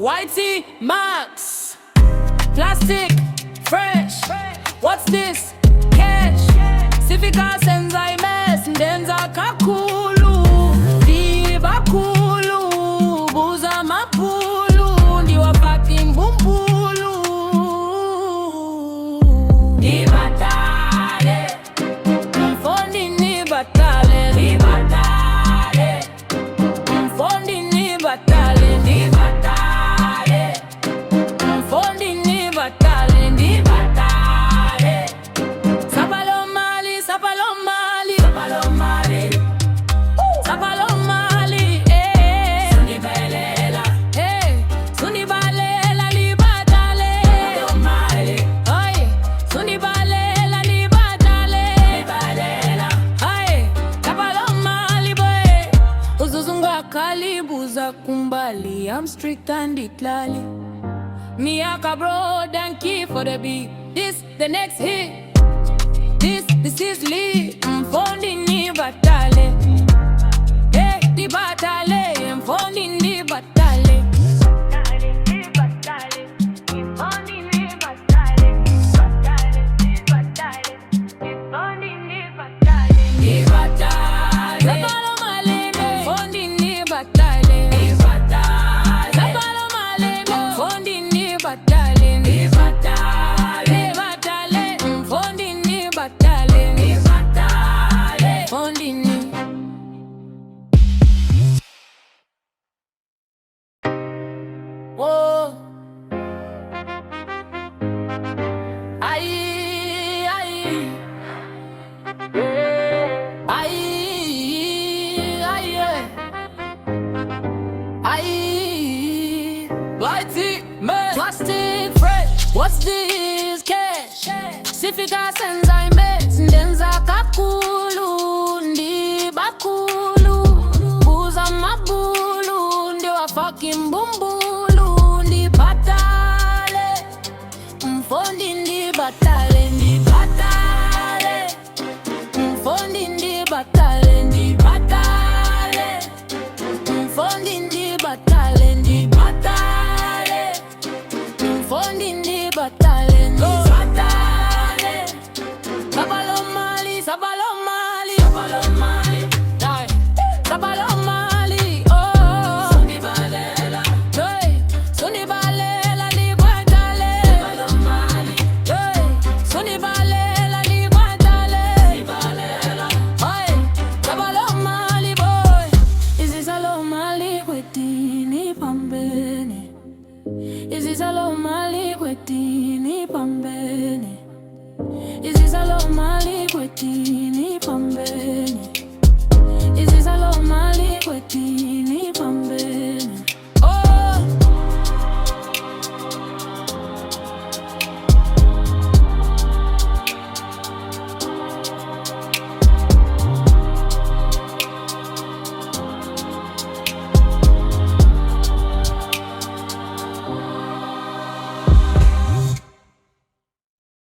Whitey Max. Plastic, fresh. What's this? Cash. Sifika senza imes, ndenza kakulu. Diva kulu, buza mapulu. Ndiwa fucking bumbulu. Ni batale, mfondi ni batale. Ni batale, mfondi ni batale. Ni batale, mfondi ni batale. Ni batale. Sapalo Mali, sapalo Mali, sapalo Mali, sapalo Mali, Suni balela, Suni balela li batale. Sapalo Mali, Suni balela li batale. Li balela, sapalo Mali boy. Uzuzungwa kalibuza kumbali. I'm strict and itlali. Me aka bro, donkey for the beat. This the next hit. This is Lee. Mfondi ni batale. Di batale. Mfondi ni batale. Ni batale. Mfondi ni batale. Ni batale. Mfondi ni batale. Ni batale. Sapalo Malebe. Mfondi ni batale. Ni batale. Sapalo Malebe. Mfondi ni batale. Ni batale. Ni batale. Mfondi ni batale. Ni batale. Mfondi ni. Whoa. Aye, aye. Aye, aye. Aye. Whitey Max. Plastic, fresh. What's this? Cash. Sifika senza imes, ndenza kakulu. Ndi bakulu, buza mabulu. Ndiwa fucking bumbulu.